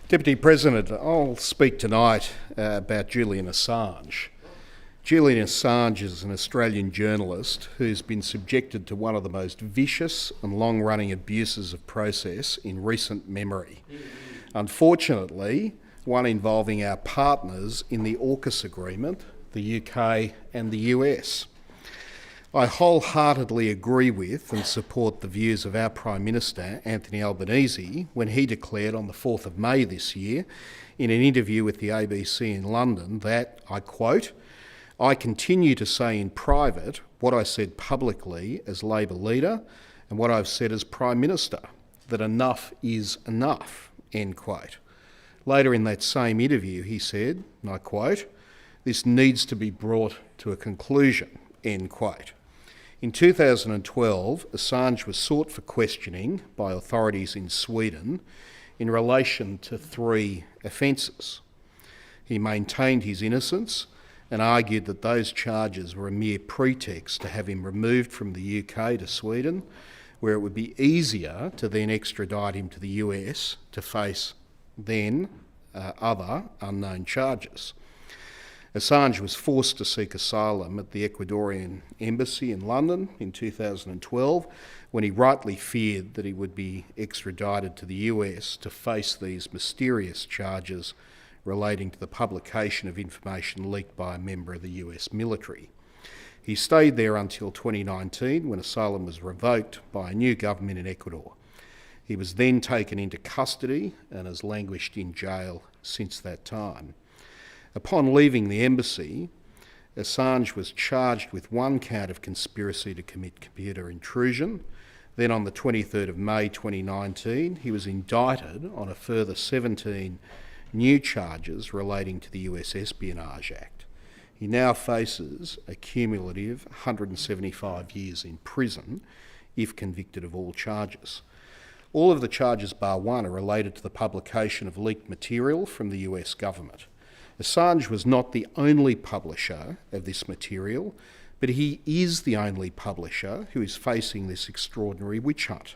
Deputy President, I'll speak tonight about Julian Assange. Julian Assange is an Australian journalist who's been subjected to one of the most vicious and long-running abuses of process in recent memory. Unfortunately, one involving our partners in the AUKUS agreement, the UK and the US. I wholeheartedly agree with and support the views of our Prime Minister, Anthony Albanese, when he declared on the 4th of May this year, in an interview with the ABC in London, that, I quote, "I continue to say in private what I said publicly as Labor leader and what I've said as Prime Minister, that enough is enough," end quote. Later in that same interview, he said, and I quote, "This needs to be brought to a conclusion," end quote. In 2012, Assange was sought for questioning by authorities in Sweden in relation to 3 offences. He maintained his innocence and argued that those charges were a mere pretext to have him removed from the UK to Sweden, where it would be easier to then extradite him to the US to face then other unknown charges. Assange was forced to seek asylum at the Ecuadorian embassy in London in 2012 when he rightly feared that he would be extradited to the US to face these mysterious charges relating to the publication of information leaked by a member of the US military. He stayed there until 2019 when asylum was revoked by a new government in Ecuador. He was then taken into custody and has languished in jail since that time. Upon leaving the embassy, Assange was charged with 1 count of conspiracy to commit computer intrusion. Then on the 23rd of May 2019, he was indicted on a further 17 new charges relating to the US Espionage Act. He now faces a cumulative 175 years in prison if convicted of all charges. All of the charges bar 1 are related to the publication of leaked material from the US government. Assange was not the only publisher of this material, but he is the only publisher who is facing this extraordinary witch hunt.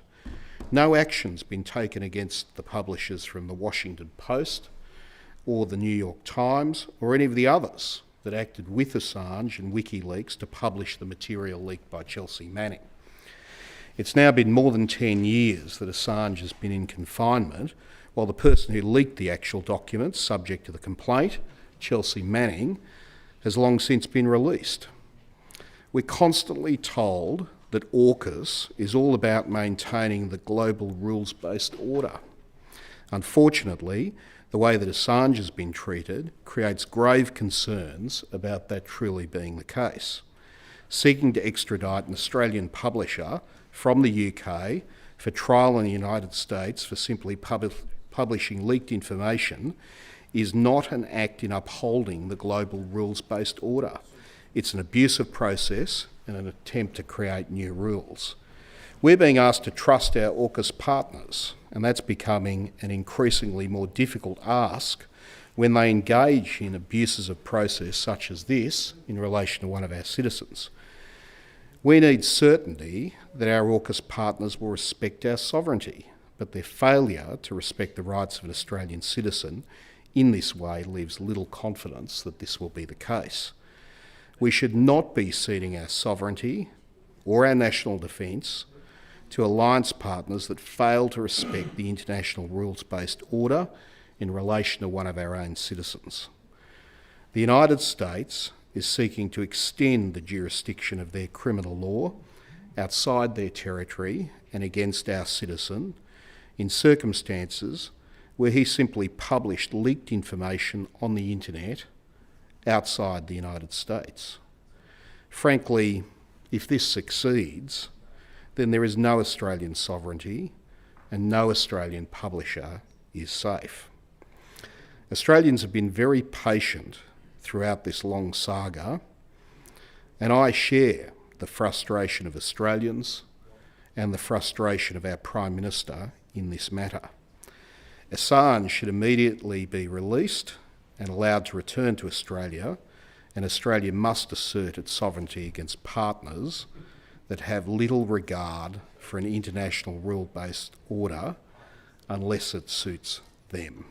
No action's been taken against the publishers from the Washington Post or the New York Times or any of the others that acted with Assange and WikiLeaks to publish the material leaked by Chelsea Manning. It's now been more than 10 years that Assange has been in confinement, while the person who leaked the actual documents subject to the complaint, Chelsea Manning, has long since been released. We're constantly told that AUKUS is all about maintaining the global rules-based order. Unfortunately, the way that Assange has been treated creates grave concerns about that truly being the case. Seeking to extradite an Australian publisher from the UK for trial in the United States for simply publishing leaked information is not an act in upholding the global rules-based order. It's an abusive process and an attempt to create new rules. We're being asked to trust our AUKUS partners, and that's becoming an increasingly more difficult ask when they engage in abuses of process such as this in relation to one of our citizens. We need certainty that our AUKUS partners will respect our sovereignty, but their failure to respect the rights of an Australian citizen in this way leaves little confidence that this will be the case. We should not be ceding our sovereignty or our national defence to alliance partners that fail to respect the international rules-based order in relation to one of our own citizens. The United States is seeking to extend the jurisdiction of their criminal law outside their territory and against our citizen in circumstances where he simply published leaked information on the internet outside the United States. Frankly, if this succeeds, then there is no Australian sovereignty and no Australian publisher is safe. Australians have been very patient throughout this long saga, and I share the frustration of Australians and the frustration of our Prime Minister in this matter. Assange should immediately be released and allowed to return to Australia, and Australia must assert its sovereignty against partners that have little regard for an international rule-based order unless it suits them.